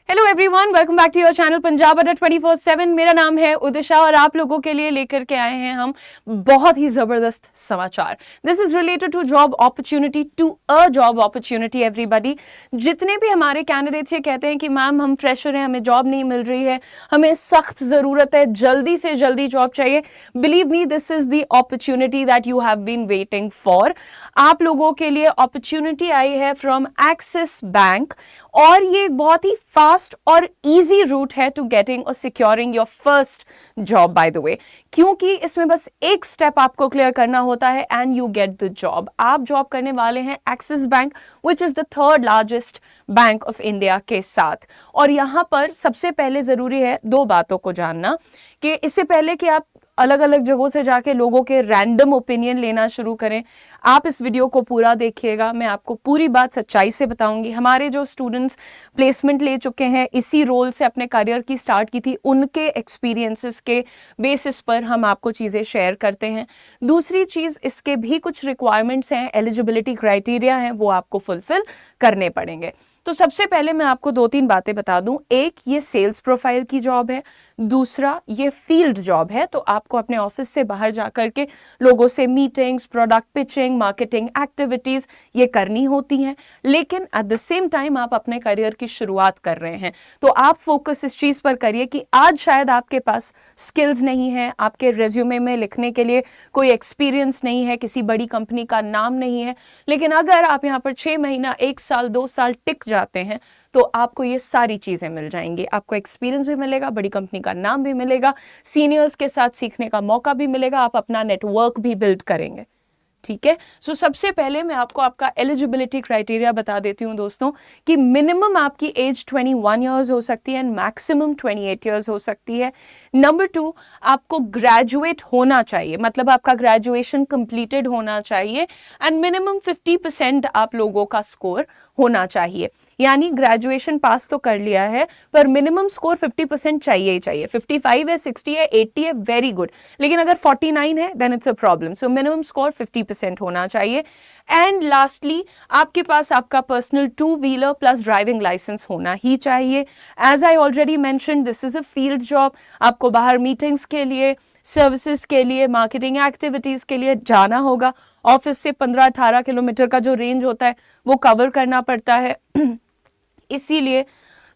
Hello everyone, welcome back to your channel Punjab Adda 24/7। मेरा नाम है उदिशा और आप लोगों के लिए लेकर के आए हैं हम बहुत ही जबरदस्त समाचार। This is related to job opportunity, to a job opportunity everybody. जितने भी हमारे कैंडिडेट्स ये कहते हैं कि मैम हम फ्रेशर हैं, हमें जॉब नहीं मिल रही है, हमें सख्त ज़रूरत है, जल्दी से जल्दी जॉब चाहिए, believe me this is the opportunity that you have been waiting for. आप लोगों के लिए अपॉर्चुनिटी आई है फ्रॉम एक्सिस बैंक और ये बहुत ही फास्ट और इजी रूट है टू गेटिंग और securing your first job by the way, क्योंकि इसमें बस एक स्टेप आपको क्लियर करना होता है and you get the job. आप जॉब करने वाले हैं axis bank which is the third largest bank of India के साथ। और यहां पर सबसे पहले जरूरी है दो बातों को जानना कि इससे पहले कि आप अलग अलग जगहों से जाके लोगों के रैंडम ओपिनियन लेना शुरू करें, आप इस वीडियो को पूरा देखिएगा। मैं आपको पूरी बात सच्चाई से बताऊंगी। हमारे जो स्टूडेंट्स प्लेसमेंट ले चुके हैं, इसी रोल से अपने करियर की स्टार्ट की थी, उनके एक्सपीरियंसेस के बेसिस पर हम आपको चीज़ें शेयर करते हैं। दूसरी चीज़, इसके भी कुछ रिक्वायरमेंट्स हैं, एलिजिबिलिटी क्राइटेरिया हैं, वो आपको फुलफिल करने पड़ेंगे। तो सबसे पहले मैं आपको दो तीन बातें बता दूं। एक, ये सेल्स प्रोफाइल की जॉब है। दूसरा, ये फील्ड जॉब है, तो आपको अपने ऑफिस से बाहर जाकर के लोगों से meetings, product pitching, marketing activities ये करनी होती हैं, लेकिन एट द सेम टाइम आप अपने करियर की शुरुआत कर रहे हैं, तो आप फोकस इस चीज पर करिए कि आज शायद आपके पास स्किल्स नहीं है, आपके रेज्यूमे में लिखने के लिए कोई एक्सपीरियंस नहीं है, किसी बड़ी कंपनी का नाम नहीं है, लेकिन अगर आप यहाँ पर 6 महीना, 1 साल, 2 साल टिक जाते हैं तो आपको ये सारी चीजें मिल जाएंगी। आपको एक्सपीरियंस भी मिलेगा, बड़ी कंपनी का नाम भी मिलेगा, सीनियर्स के साथ सीखने का मौका भी मिलेगा, आप अपना नेटवर्क भी बिल्ड करेंगे। ठीक है, सो सबसे पहले मैं आपको आपका एलिजिबिलिटी क्राइटेरिया बता देती हूँ दोस्तों कि मिनिमम आपकी एज 21 ईयर्स हो सकती है एंड मैक्सिमम 28 ईयर्स हो सकती है। नंबर 2, आपको ग्रेजुएट होना चाहिए, मतलब आपका ग्रेजुएशन कंप्लीटेड होना चाहिए एंड मिनिमम 50% आप लोगों का स्कोर होना चाहिए। यानी ग्रेजुएशन पास तो कर लिया है पर मिनिमम स्कोर 50% चाहिए ही चाहिए। 55 है, 60 है, 80 है, वेरी गुड, लेकिन अगर 49 है then it's a problem. So minimum score 50% होना चाहिए। एंड लास्टली, आपके पास आपका personal 2 wheeler plus driving licence होना ही चाहिए। As I already mention, this is a field job. आपको बाहर मीटिंग्स के लिए, सर्विसेज के लिए, मार्केटिंग एक्टिविटीज के लिए जाना होगा। ऑफिस से 15-18 किलोमीटर का जो रेंज होता है वो कवर करना पड़ता है। इसीलिए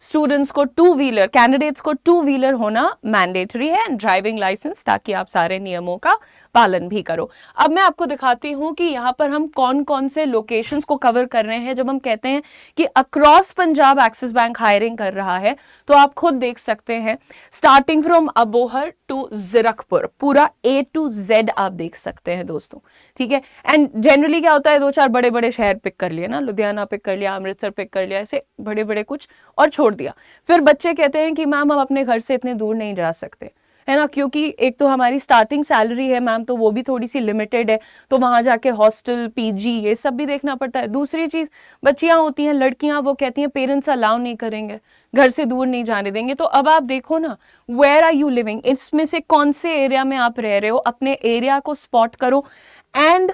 स्टूडेंट्स को 2 व्हीलर, कैंडिडेट्स को 2 व्हीलर होना मैंडेटरी है एंड ड्राइविंग लाइसेंस, ताकि आप सारे नियमों का पालन भी करो। अब मैं आपको दिखाती हूं कि यहाँ पर हम कौन कौन से लोकेशंस को कवर कर रहे हैं। जब हम कहते हैं कि across Punjab Axis bank hiring कर रहा है, तो आप खुद देख सकते हैं, starting from Abohar to Zirakpur, पूरा A to Z आप देख सकते हैं दोस्तों। ठीक है, एंड जनरली क्या होता है, 2-4 बड़े बड़े शहर पिक कर लिए ना, लुधियाना पिक कर लिया, अमृतसर पिक कर लिया, ऐसे बड़े बड़े कुछ और छोड़ दिया। फिर बच्चे कहते हैं कि मैम हम अपने घर से इतने दूर नहीं जा सकते, है ना, क्योंकि एक तो हमारी स्टार्टिंग सैलरी है मैम, तो वो भी थोड़ी सी लिमिटेड है, तो वहां जाके हॉस्टल, पीजी ये सब भी देखना पड़ता है। दूसरी चीज, बच्चियां होती हैं, लड़कियां, वो कहती हैं पेरेंट्स अलाउ नहीं करेंगे, घर से दूर नहीं जाने देंगे। तो अब आप देखो ना, वेयर आर यू लिविंग, इसमें से कौन से एरिया में आप रह रहे हो, अपने एरिया को स्पॉट करो। एंड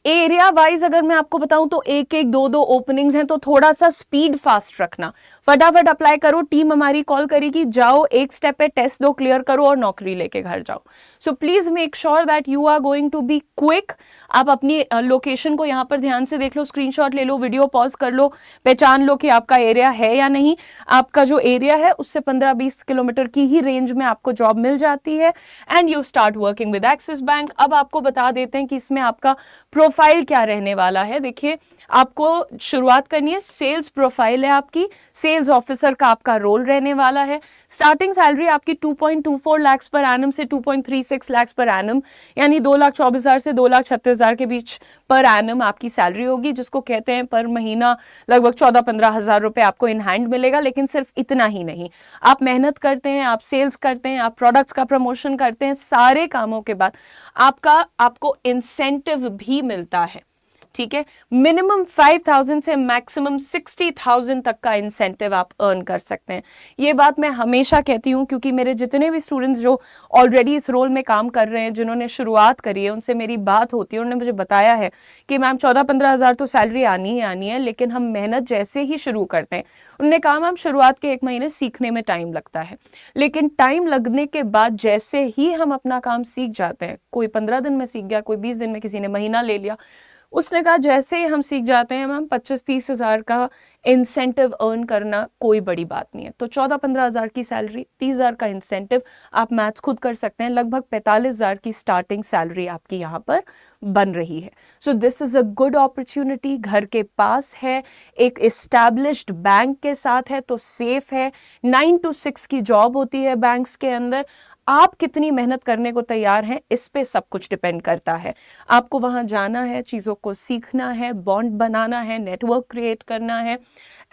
एरिया वाइज अगर मैं आपको बताऊं तो 1-1, 2-2 ओपनिंग्स हैं, तो थोड़ा सा स्पीड फास्ट रखना, फटाफट अप्लाई करो। टीम हमारी कॉल करेगी, जाओ, एक स्टेप पे टेस्ट दो, क्लियर करो और नौकरी लेके घर जाओ। So please make sure that you are going to be quick. आप अपनी लोकेशन को यहाँ पर ध्यान से देख लो, स्क्रीनशॉट ले लो, वीडियो पॉज कर लो, पहचान लो कि आपका एरिया है या नहीं। आपका जो एरिया है उससे 15-20 किलोमीटर की ही रेंज में आपको जॉब मिल जाती है and you start working with axis bank. अब आपको बता देते हैं कि इसमें आपका प्रोफाइल क्या रहने वाला है। देखिए, आपको शुरुआत करनी है, सेल्स प्रोफाइल है आपकी, सेल्स ऑफिसर का आपका रोल रहने वाला है। स्टार्टिंग सैलरी आपकी 2.24 लाख पर एनम से 2.36 लाख पर एनम, यानी 2,24,000 से 2,36,000 के बीच पर एनम आपकी सैलरी होगी, जिसको कहते हैं पर महीना लगभग 14-15 हजार रुपए आपको इन हैंड मिलेगा। लेकिन सिर्फ इतना ही नहीं, आप मेहनत करते हैं, आप सेल्स करते हैं, आप प्रोडक्ट्स का प्रमोशन करते हैं, सारे कामों के बाद आपको इंसेंटिव भी मिलता है। ठीक है, मिनिमम 5,000 से मैक्सिमम 60,000 तक का इंसेंटिव आप अर्न कर सकते हैं। ये बात मैं हमेशा कहती हूँ, क्योंकि मेरे जितने भी स्टूडेंट्स जो ऑलरेडी इस रोल में काम कर रहे हैं, जिन्होंने शुरुआत करी है, उनसे मेरी बात होती है, उन्होंने मुझे बताया है कि मैम 14-15 हज़ार तो सैलरी आनी ही आनी है, लेकिन हम मेहनत जैसे ही शुरू करते हैं, उन्होंने कहा मैम शुरुआत के 1 महीने सीखने में टाइम लगता है, लेकिन टाइम लगने के बाद जैसे ही हम अपना काम सीख जाते हैं, कोई 15 दिन में सीख गया, कोई 20 दिन में, किसी ने महीना ले लिया, उसने कहा जैसे ही हम सीख जाते हैं मैम 25-30 हज़ार का इंसेंटिव अर्न करना कोई बड़ी बात नहीं है। तो 14-15 हज़ार की सैलरी, 30 हज़ार का इंसेंटिव, आप मैथ्स खुद कर सकते हैं, लगभग 45 हज़ार की स्टार्टिंग सैलरी आपकी यहाँ पर बन रही है। So this is a good opportunity, घर के पास है, एक इस्टेब्लिश्ड बैंक के साथ है, तो सेफ है, 9 to 6 की जॉब होती है बैंक्स के अंदर। आप कितनी मेहनत करने को तैयार हैं, इस पे सब कुछ डिपेंड करता है। आपको वहाँ जाना है, चीज़ों को सीखना है, बॉन्ड बनाना है, नेटवर्क क्रिएट करना है,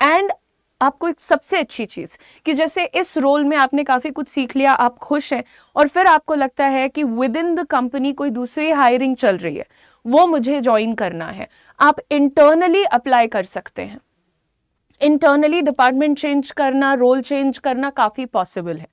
एंड आपको एक सबसे अच्छी चीज़ कि जैसे इस रोल में आपने काफ़ी कुछ सीख लिया, आप खुश हैं, और फिर आपको लगता है कि विद इन द कंपनी कोई दूसरी हायरिंग चल रही है, वो मुझे ज्वाइन करना है, आप इंटरनली अप्लाई कर सकते हैं। इंटरनली डिपार्टमेंट चेंज करना, रोल चेंज करना काफ़ी पॉसिबल है।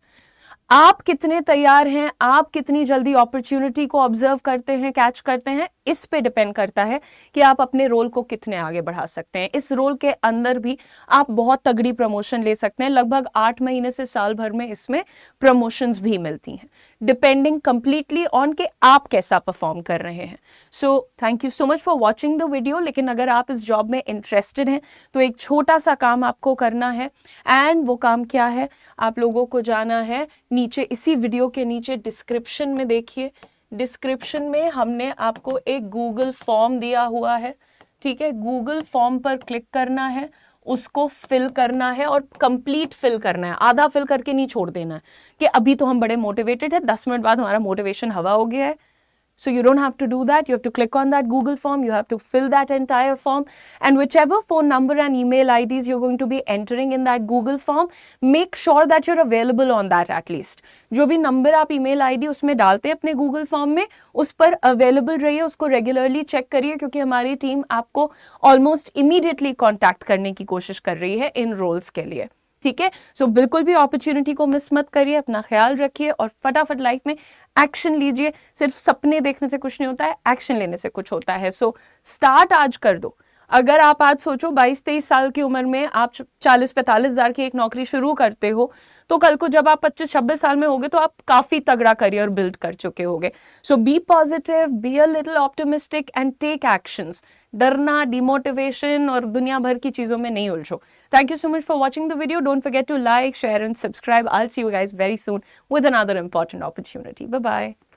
आप कितने तैयार हैं, आप कितनी जल्दी अपॉर्चुनिटी को ऑब्जर्व करते हैं, कैच करते हैं, इस पे डिपेंड करता है कि आप अपने रोल को कितने आगे बढ़ा सकते हैं। इस रोल के अंदर भी आप बहुत तगड़ी प्रमोशन ले सकते हैं, लगभग 8 महीने से साल भर में इसमें प्रमोशंस भी मिलती हैं, डिपेंडिंग कंप्लीटली ऑन कि आप कैसा परफॉर्म कर रहे हैं। So thank you so much for watching the video. लेकिन अगर आप इस जॉब में इंटरेस्टेड हैं तो एक छोटा सा काम आपको करना है, एंड वो काम क्या है, आप लोगों को जाना है नीचे, इसी वीडियो के नीचे डिस्क्रिप्शन में देखिए, डिस्क्रिप्शन में हमने आपको एक गूगल फॉर्म दिया हुआ है, ठीक है, गूगल फॉर्म पर क्लिक करना है, उसको फिल करना है और कंप्लीट फिल करना है, आधा फिल करके नहीं छोड़ देना है कि अभी तो हम बड़े मोटिवेटेड है, 10 मिनट बाद हमारा मोटिवेशन हवा हो गया है। So you don't have to do that. You have to click on that Google form. You have to fill that entire form. And whichever phone number and email IDs you're going to be entering in that Google form, make sure that you're available on that at least. जो भी number आप email ID उसमें डालते हैं अपने Google form में, उस पर available रहिए, उसको रेगुलरली चेक करिए, क्योंकि हमारी टीम आपको ऑलमोस्ट इमीडिएटली कॉन्टैक्ट करने की कोशिश कर रही है इन रोल्स के लिए, ठीक है। सो बिल्कुल भी अपॉर्चुनिटी को मिस मत करिए, अपना ख्याल रखिए और फटाफट लाइफ में एक्शन लीजिए। सिर्फ सपने देखने से कुछ नहीं होता है, एक्शन लेने से कुछ होता है। सो स्टार्ट आज कर दो। अगर आप आज सोचो 22-23 साल की उम्र में आप 40-45 हज़ार की एक नौकरी शुरू करते हो, तो कल को जब आप 25-26 साल में होगे तो आप काफ़ी तगड़ा करियर बिल्ड कर चुके होगे। So be positive, be a little optimistic and take actions. डरना, डिमोटिवेशन और दुनिया भर की चीज़ों में नहीं उलझो। Thank you so much for watching the video. Don't forget to like, share and subscribe. I'll see you guys very soon with another important opportunity. Bye-bye.